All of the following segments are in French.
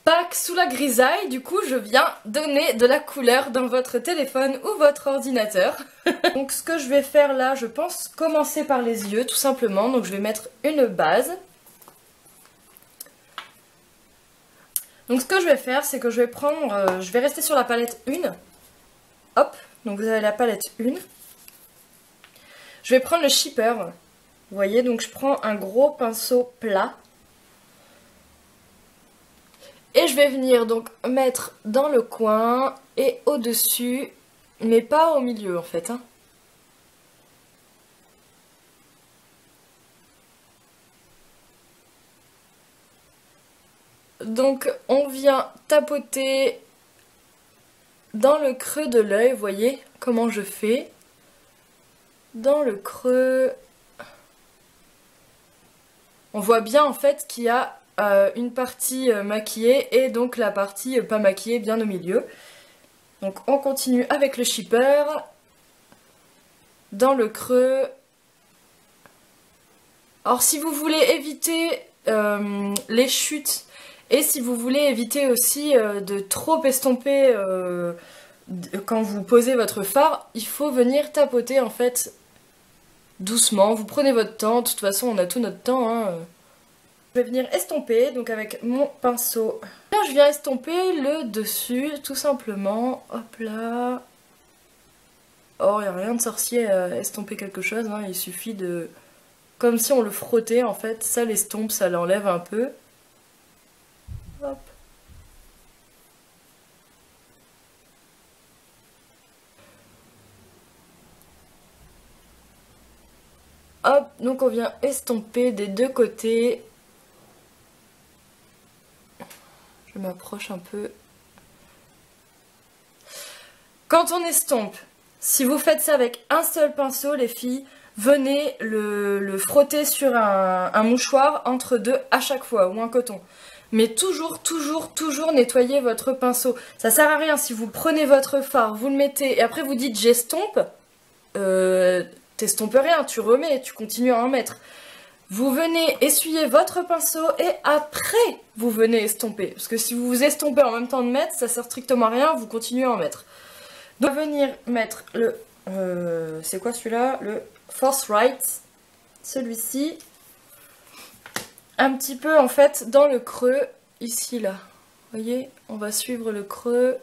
Pâques sous la grisaille, du coup je viens donner de la couleur dans votre téléphone ou votre ordinateur. Donc ce que je vais faire là, je pense commencer par les yeux tout simplement. Donc je vais mettre une base. Donc ce que je vais faire, c'est que je vais prendre, je vais rester sur la palette 1. Hop, donc vous avez la palette 1. Je vais prendre le shipper. Vous voyez, donc je prends un gros pinceau plat. Et je vais venir donc mettre dans le coin et au-dessus, mais pas au milieu en fait. Hein. Donc on vient tapoter dans le creux de l'œil, vous voyez comment je fais. Dans le creux, on voit bien en fait qu'il y a une partie maquillée et donc la partie pas maquillée bien au milieu. Donc on continue avec le shipper dans le creux. Alors si vous voulez éviter les chutes et si vous voulez éviter aussi de trop estomper quand vous posez votre fard, il faut venir tapoter en fait doucement. Vous prenez votre temps, de toute façon on a tout notre temps. Hein. Je vais venir estomper, donc avec mon pinceau. Là, je viens estomper le dessus, tout simplement. Hop là. Oh, il n'y a rien de sorcier à estomper quelque chose. Hein. Il suffit de... Comme si on le frottait, en fait. Ça l'estompe, ça l'enlève un peu. Hop. Hop, donc on vient estomper des deux côtés. Je m'approche un peu. Quand on estompe, si vous faites ça avec un seul pinceau, les filles, venez le frotter sur un mouchoir entre deux à chaque fois, ou un coton. Mais toujours, toujours, toujours nettoyer votre pinceau. Ça sert à rien si vous prenez votre fard, vous le mettez et après vous dites j'estompe. T'estompes rien, tu remets, tu continues à en mettre. Vous venez essuyer votre pinceau et après vous venez estomper. Parce que si vous vous estompez en même temps de mettre, ça sert strictement à rien, vous continuez à en mettre. Donc on va venir mettre le... c'est quoi celui-là? Le Forthright. Celui-ci. Un petit peu en fait dans le creux, ici là. Vous voyez, on va suivre le creux.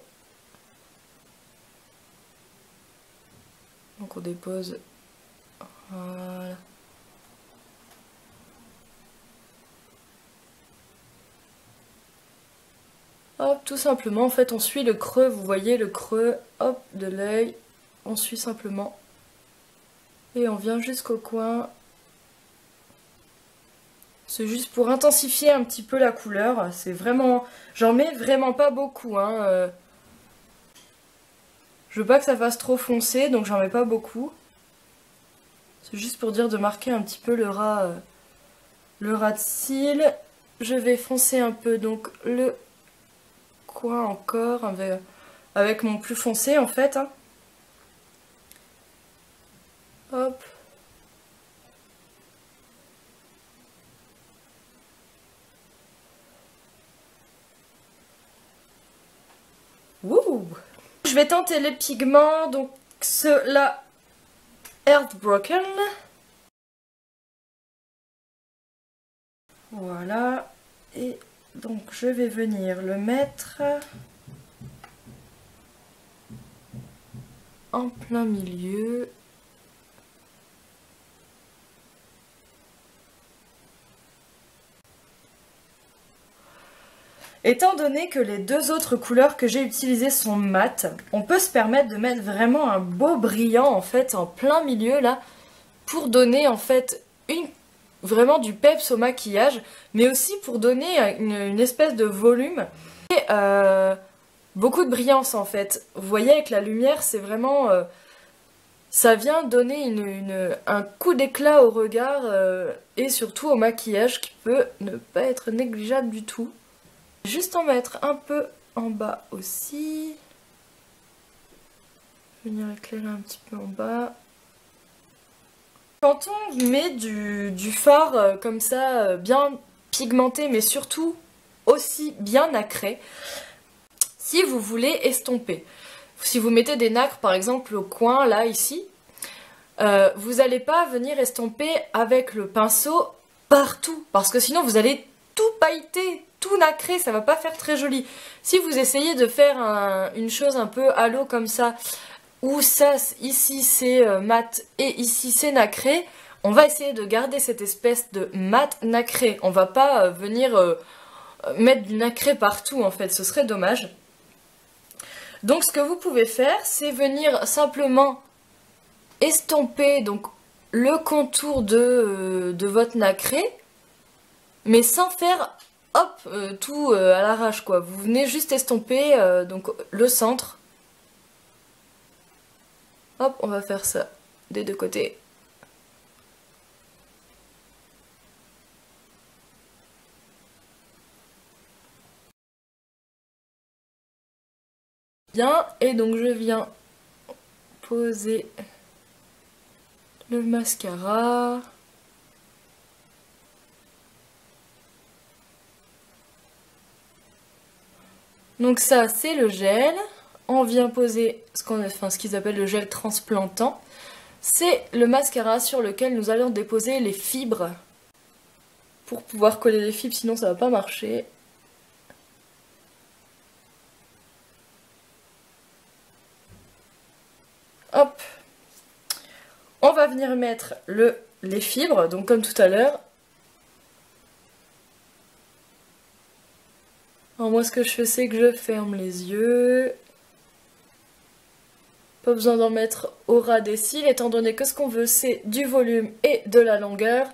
Donc on dépose... Voilà. Hop, tout simplement, en fait, on suit le creux, vous voyez le creux, hop, de l'œil. On suit simplement. Et on vient jusqu'au coin. C'est juste pour intensifier un petit peu la couleur. C'est vraiment... J'en mets vraiment pas beaucoup, hein. Je veux pas que ça fasse trop foncé, donc j'en mets pas beaucoup. C'est juste pour dire de marquer un petit peu le ras de cils. Je vais foncer un peu, donc, le coin encore, avec mon plus foncé, en fait, hein. Hop. Wouh! Je vais tenter les pigments, donc ceux-là, Heartbroken. Voilà. Et donc je vais venir le mettre en plein milieu. Étant donné que les deux autres couleurs que j'ai utilisées sont mates, on peut se permettre de mettre vraiment un beau brillant en fait en plein milieu là pour donner en fait vraiment du peps au maquillage, mais aussi pour donner une espèce de volume et beaucoup de brillance en fait. Vous voyez avec la lumière c'est vraiment... ça vient donner un coup d'éclat au regard et surtout au maquillage qui peut ne pas être négligeable du tout. Juste en mettre un peu en bas aussi. Venir éclairer un petit peu en bas. Quand on met du fard comme ça, bien pigmenté, mais surtout aussi bien nacré si vous voulez estomper. Si vous mettez des nacres par exemple au coin, là, ici, vous n'allez pas venir estomper avec le pinceau partout, parce que sinon vous allez tout pailleter, tout nacrer, ça va pas faire très joli. Si vous essayez de faire une chose un peu halo comme ça, où ça, ici c'est mat et ici c'est nacré, on va essayer de garder cette espèce de mat nacré. On va pas venir mettre du nacré partout en fait, ce serait dommage. Donc ce que vous pouvez faire, c'est venir simplement estomper donc le contour de votre nacré, mais sans faire hop tout à l'arrache quoi. Vous venez juste estomper donc le centre. Hop, on va faire ça des deux côtés. Bien, et donc je viens poser le mascara. Donc ça, c'est le gel. On vient poser ce qu'ils appellent le gel transplantant. C'est le mascara sur lequel nous allons déposer les fibres. Pour pouvoir coller les fibres, sinon ça va pas marcher. Hop. On va venir mettre les fibres, donc comme tout à l'heure. Alors moi ce que je fais c'est que je ferme les yeux. Pas besoin d'en mettre au ras des cils étant donné que ce qu'on veut c'est du volume et de la longueur.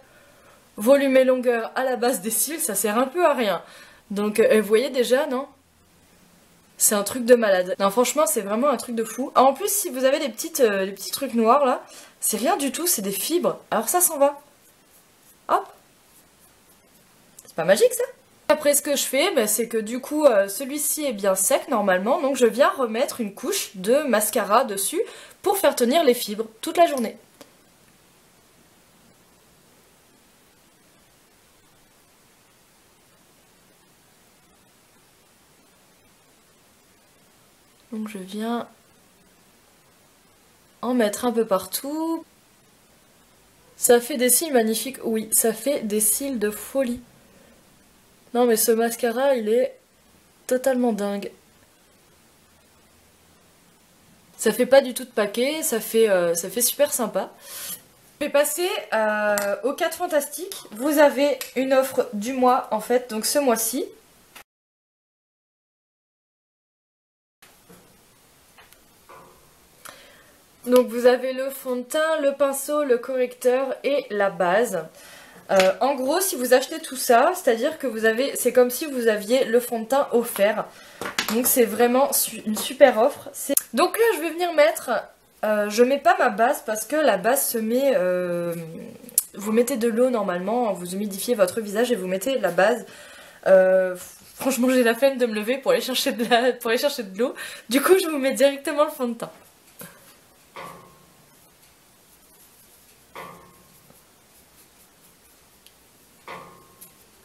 Volume et longueur à la base des cils ça sert un peu à rien. Donc vous voyez déjà non? C'est un truc de malade. Non franchement c'est vraiment un truc de fou. Ah, en plus si vous avez les petits trucs noirs là, c'est rien du tout, c'est des fibres. Alors ça s'en va. Hop. C'est pas magique ça? Après ce que je fais, bah, c'est que du coup celui-ci est bien sec normalement, donc je viens remettre une couche de mascara dessus pour faire tenir les fibres toute la journée. Donc je viens en mettre un peu partout. Ça fait des cils magnifiques, oui, ça fait des cils de folie. Non mais ce mascara il est totalement dingue. Ça fait pas du tout de paquet, ça fait super sympa. Je vais passer aux 4 fantastiques. Vous avez une offre du mois en fait, donc ce mois-ci. Donc vous avez le fond de teint, le pinceau, le correcteur et la base. En gros, si vous achetez tout ça, c'est-à-dire que c'est comme si vous aviez le fond de teint offert. Donc c'est vraiment une super offre. Donc là, je vais venir mettre, je mets pas ma base parce que la base se met, vous mettez de l'eau normalement, vous humidifiez votre visage et vous mettez la base. Franchement, j'ai la flemme de me lever pour aller chercher de l'eau. Du coup, je vous mets directement le fond de teint.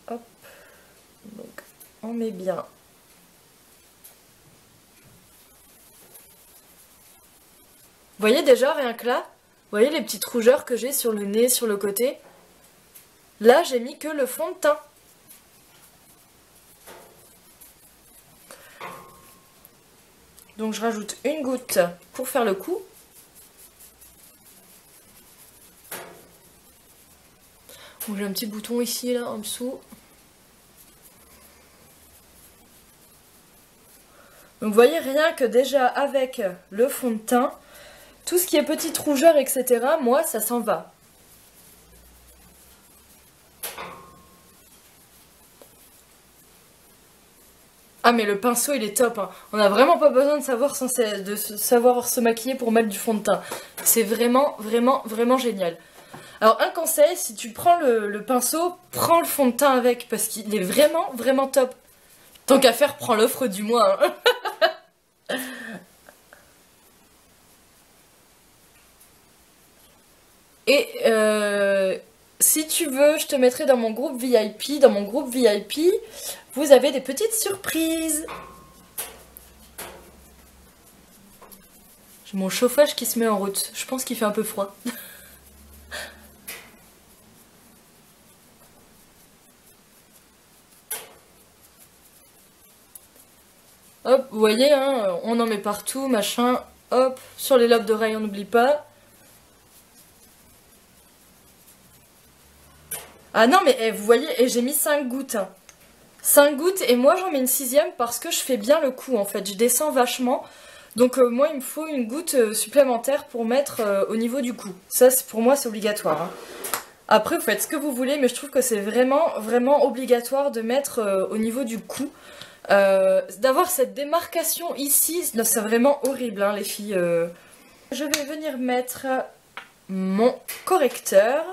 Hop, donc on met bien. Vous voyez déjà, rien que là, vous voyez les petites rougeurs que j'ai sur le nez, sur le côté. Là, j'ai mis que le fond de teint. Donc je rajoute une goutte pour faire le coup. J'ai un petit bouton ici, là, en dessous. Donc vous voyez, rien que déjà avec le fond de teint, tout ce qui est petite rougeur, etc., moi, ça s'en va. Ah mais le pinceau il est top, hein. On n'a vraiment pas besoin de savoir se maquiller pour mettre du fond de teint. C'est vraiment, vraiment, vraiment génial. Alors un conseil, si tu prends le pinceau, prends le fond de teint avec, parce qu'il est vraiment, vraiment top. Tant qu'à faire, prends l'offre du mois. Hein. Et si tu veux, je te mettrai dans mon groupe VIP. Dans mon groupe VIP, vous avez des petites surprises. J'ai mon chauffage qui se met en route. Je pense qu'il fait un peu froid. Hop, vous voyez, hein, on en met partout, machin. Hop, sur les lobes d'oreilles, on n'oublie pas. Ah non, mais vous voyez, et j'ai mis 5 gouttes. Hein. 5 gouttes, et moi j'en mets une 6e parce que je fais bien le coup, en fait. Je descends vachement. Donc moi, il me faut une goutte supplémentaire pour mettre au niveau du cou. Ça, pour moi, c'est obligatoire. Hein. Après, vous faites ce que vous voulez, mais je trouve que c'est vraiment, vraiment obligatoire de mettre au niveau du cou. D'avoir cette démarcation ici, c'est vraiment horrible, hein, les filles. Je vais venir mettre mon correcteur.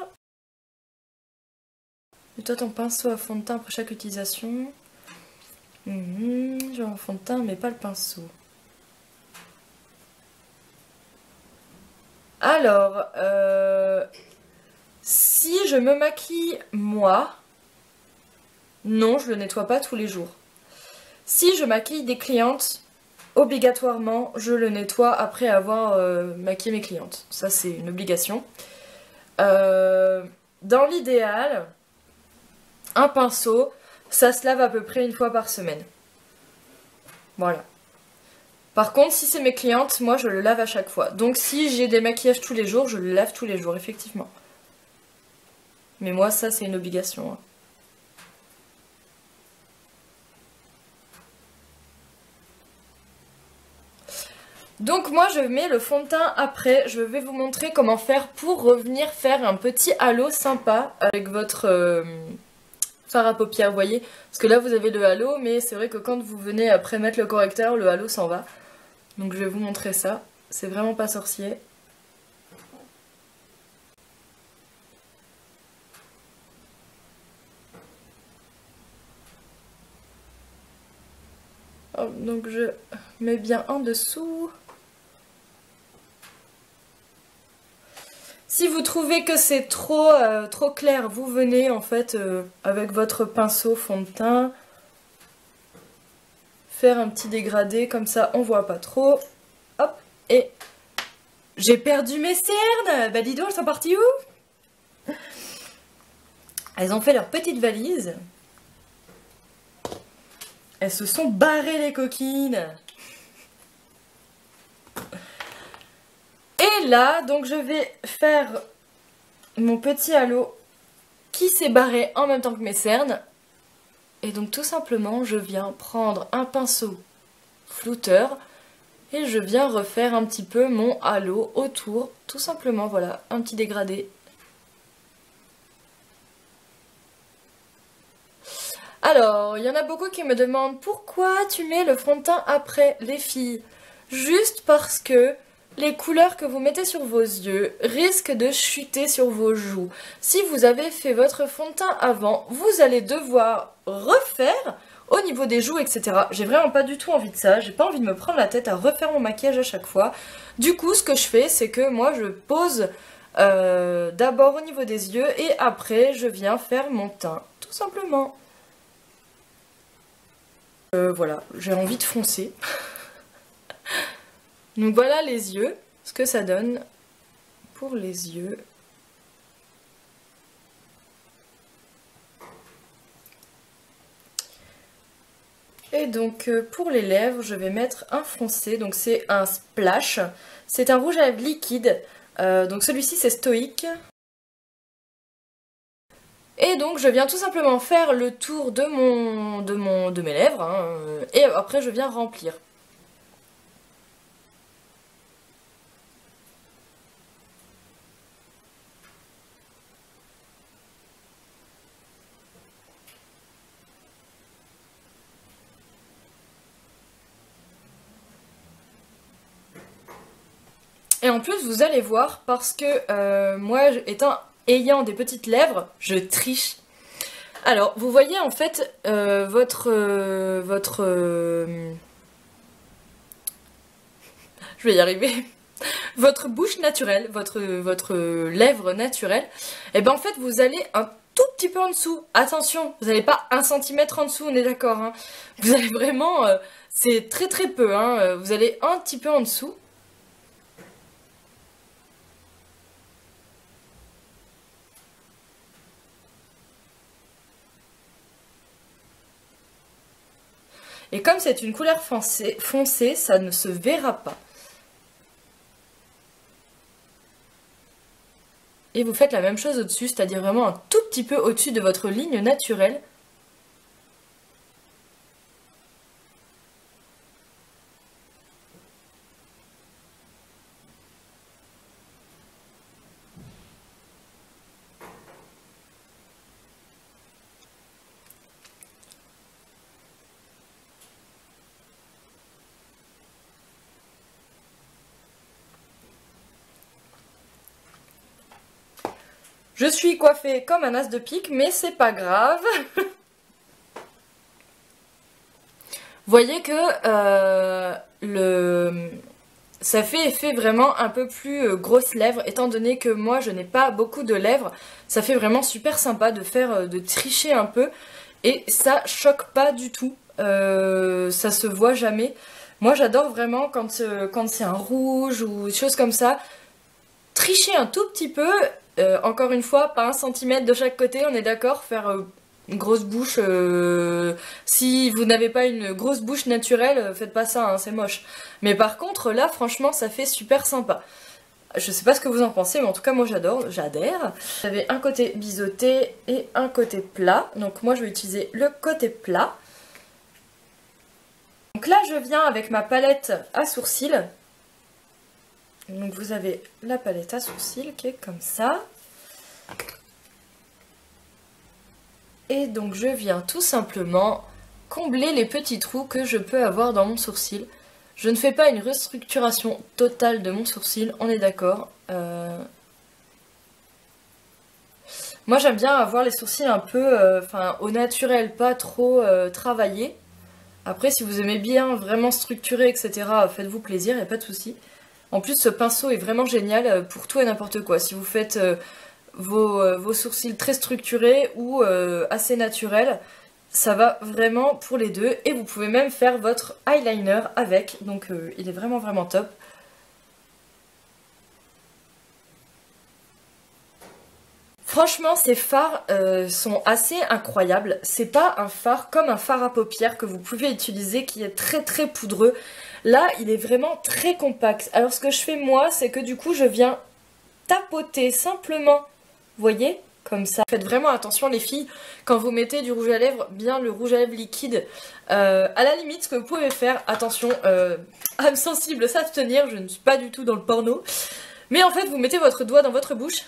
Mets-toi ton pinceau à fond de teint après chaque utilisation. J'ai mon fond de teint, mais pas le pinceau. Alors, si je me maquille moi, non, je le nettoie pas tous les jours. Si je maquille des clientes, obligatoirement, je le nettoie après avoir maquillé mes clientes. Ça, c'est une obligation. Dans l'idéal, un pinceau, ça se lave à peu près une fois par semaine. Voilà. Par contre, si c'est mes clientes, moi, je le lave à chaque fois. Donc, si j'ai des maquillages tous les jours, je le lave tous les jours, effectivement. Mais moi, ça, c'est une obligation. Hein. Donc moi je mets le fond de teint après, je vais vous montrer comment faire pour revenir faire un petit halo sympa avec votre fard à paupières, vous voyez. Parce que là vous avez le halo, mais c'est vrai que quand vous venez après mettre le correcteur, le halo s'en va. Donc je vais vous montrer ça, c'est vraiment pas sorcier. Hop, donc je mets bien en dessous. Si vous trouvez que c'est trop clair, vous venez en fait avec votre pinceau fond de teint faire un petit dégradé, comme ça on voit pas trop. Hop, et j'ai perdu mes cernes. Bah dis donc, elles sont parties où? Elles ont fait leur petite valise. Elles se sont barrées les coquines. Et là, donc je vais faire mon petit halo qui s'est barré en même temps que mes cernes. Et donc tout simplement, je viens prendre un pinceau flouteur et je viens refaire un petit peu mon halo autour. Tout simplement, voilà, un petit dégradé. Alors, il y en a beaucoup qui me demandent pourquoi tu mets le fond de teint après, les filles. Juste parce que les couleurs que vous mettez sur vos yeux risquent de chuter sur vos joues. Si vous avez fait votre fond de teint avant, vous allez devoir refaire au niveau des joues, etc. J'ai vraiment pas du tout envie de ça. J'ai pas envie de me prendre la tête à refaire mon maquillage à chaque fois. Du coup, ce que je fais, c'est que moi, je pose d'abord au niveau des yeux et après, je viens faire mon teint. Tout simplement. Voilà, j'ai envie de foncer. Donc voilà les yeux, ce que ça donne pour les yeux. Et donc pour les lèvres, je vais mettre un foncé, donc c'est un splash. C'est un rouge à lèvres liquide, donc celui-ci c'est Stoïque. Et donc je viens tout simplement faire le tour de mes lèvres, hein, et après je viens remplir. Et en plus, vous allez voir, parce que moi, ayant des petites lèvres, je triche. Alors, vous voyez en fait je vais y arriver. Votre bouche naturelle, votre lèvre naturelle, et ben en fait, vous allez tout petit peu en dessous. Attention, vous n'allez pas 1 centimètre en dessous, on est d'accord, hein. Vous allez vraiment... c'est très très peu, hein. Vous allez un petit peu en dessous. Et comme c'est une couleur foncée, ça ne se verra pas. Et vous faites la même chose au-dessus, c'est-à-dire vraiment un tout petit peu au-dessus de votre ligne naturelle. Je suis coiffée comme un as de pique, mais c'est pas grave. Vous voyez que ça fait effet vraiment un peu plus grosse lèvres, étant donné que moi je n'ai pas beaucoup de lèvres. Ça fait vraiment super sympa de faire, de tricher un peu, et ça choque pas du tout. Ça se voit jamais. Moi j'adore vraiment quand c'est un rouge ou des choses comme ça. Tricher un tout petit peu, encore une fois, pas 1 centimètre de chaque côté, on est d'accord, faire une grosse bouche. Si vous n'avez pas une grosse bouche naturelle, faites pas ça, hein, c'est moche. Mais par contre, là, franchement, ça fait super sympa. Je sais pas ce que vous en pensez, mais en tout cas, moi j'adhère. Vous avez un côté biseauté et un côté plat. Donc moi, je vais utiliser le côté plat. Donc là, je viens avec ma palette à sourcils. Donc vous avez la palette à sourcils qui est comme ça. Et donc je viens tout simplement combler les petits trous que je peux avoir dans mon sourcil. Je ne fais pas une restructuration totale de mon sourcil, on est d'accord. Moi j'aime bien avoir les sourcils un peu au naturel, pas trop travaillés. Après si vous aimez bien vraiment structurer, etc., faites-vous plaisir, il n'y a pas de souci. En plus, ce pinceau est vraiment génial pour tout et n'importe quoi. Si vous faites vos sourcils très structurés ou assez naturels, ça va vraiment pour les deux. Et vous pouvez même faire votre eyeliner avec. Donc il est vraiment vraiment top. Franchement, ces fards sont assez incroyables. C'est pas un fard comme un fard à paupières que vous pouvez utiliser qui est très très poudreux. Là, il est vraiment très compact. Alors ce que je fais moi, c'est que du coup, je viens tapoter simplement, vous voyez, comme ça. Faites vraiment attention les filles, quand vous mettez du rouge à lèvres, bien le rouge à lèvres liquide. À la limite, ce que vous pouvez faire, attention, âme sensible s'abstenir, je ne suis pas du tout dans le porno. Mais en fait, vous mettez votre doigt dans votre bouche.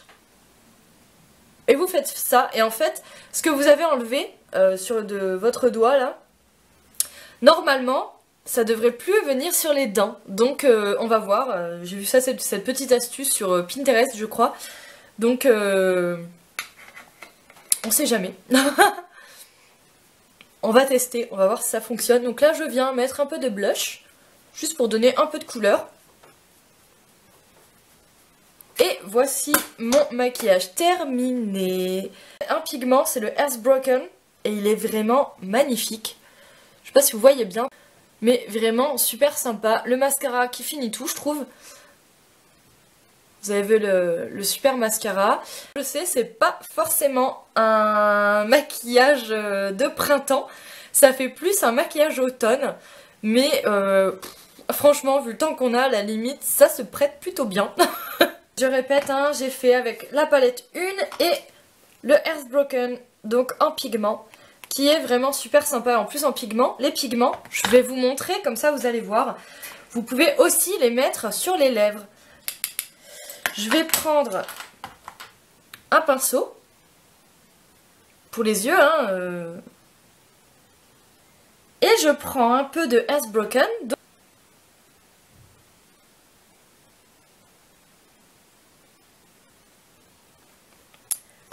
Et vous faites ça, et en fait, ce que vous avez enlevé sur votre doigt là, normalement, ça devrait plus venir sur les dents. Donc on va voir, j'ai vu ça, cette petite astuce sur Pinterest je crois. Donc on sait jamais. On va tester, on va voir si ça fonctionne. Donc là je viens mettre un peu de blush, juste pour donner un peu de couleur. Et voici mon maquillage terminé. Un pigment, c'est le Heartbroken, et il est vraiment magnifique. Je sais pas si vous voyez bien, mais vraiment super sympa. Le mascara qui finit tout, je trouve. Vous avez vu le super mascara. Je sais, c'est pas forcément un maquillage de printemps. Ça fait plus un maquillage automne. Mais franchement, vu le temps qu'on a, à la limite, ça se prête plutôt bien. Je répète, hein, j'ai fait avec la palette 1 et le Heartbroken, donc en pigment, qui est vraiment super sympa. En plus en pigment, les pigments, je vais vous montrer, comme ça vous allez voir. Vous pouvez aussi les mettre sur les lèvres. Je vais prendre un pinceau pour les yeux, hein, et je prends un peu de Heartbroken.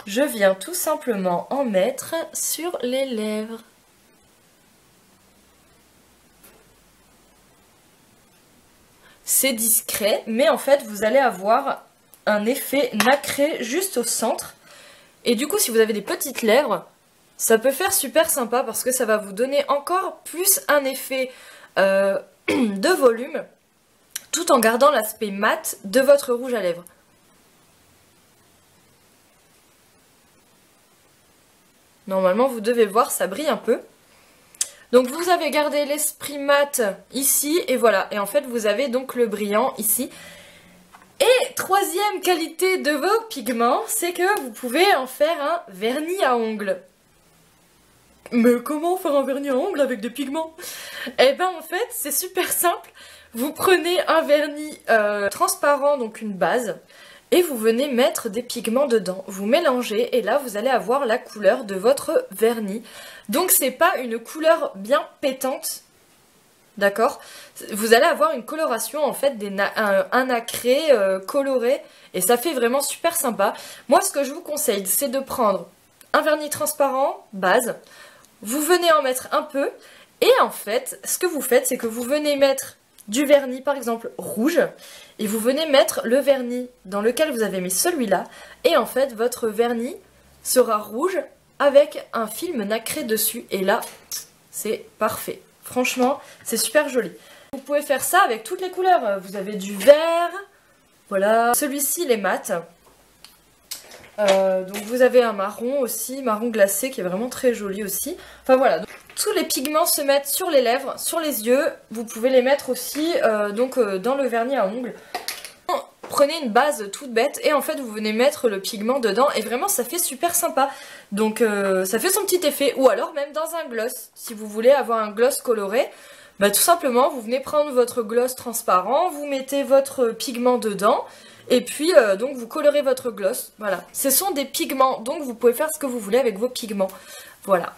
Je viens tout simplement en mettre sur les lèvres. C'est discret, mais en fait vous allez avoir un effet nacré juste au centre. Et du coup, si vous avez des petites lèvres, ça peut faire super sympa parce que ça va vous donner encore plus un effet de volume tout en gardant l'aspect mat de votre rouge à lèvres. Normalement, vous devez voir, ça brille un peu. Donc vous avez gardé l'esprit mat ici et voilà. Et en fait, vous avez donc le brillant ici. Et troisième qualité de vos pigments, c'est que vous pouvez en faire un vernis à ongles. Mais comment faire un vernis à ongles avec des pigments? Eh ben en fait, c'est super simple. Vous prenez un vernis transparent, donc une base, et vous venez mettre des pigments dedans. Vous mélangez et là, vous allez avoir la couleur de votre vernis. Donc c'est pas une couleur bien pétante. D'accord? Vous allez avoir une coloration en fait, un nacré coloré et ça fait vraiment super sympa. Moi ce que je vous conseille c'est de prendre un vernis transparent, base, vous venez en mettre un peu et en fait ce que vous faites c'est que vous venez mettre du vernis par exemple rouge et vous venez mettre le vernis dans lequel vous avez mis celui-là et en fait votre vernis sera rouge avec un film nacré dessus et là c'est parfait. Franchement, c'est super joli. Vous pouvez faire ça avec toutes les couleurs. Vous avez du vert, voilà. Celui-ci, il est mat. Donc vous avez un marron aussi, marron glacé, qui est vraiment très joli aussi. Enfin voilà, donc, tous les pigments se mettent sur les lèvres, sur les yeux. Vous pouvez les mettre aussi dans le vernis à ongles. Prenez une base toute bête et en fait vous venez mettre le pigment dedans et vraiment ça fait super sympa. Donc ça fait son petit effet ou alors même dans un gloss. Si vous voulez avoir un gloss coloré, bah tout simplement vous venez prendre votre gloss transparent, vous mettez votre pigment dedans et puis donc vous colorez votre gloss. Voilà, ce sont des pigments donc vous pouvez faire ce que vous voulez avec vos pigments. Voilà,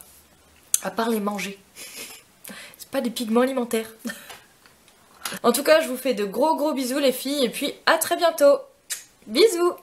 à part les manger. C'est pas des pigments alimentaires. En tout cas, je vous fais de gros bisous les filles et puis à très bientôt. Bisous!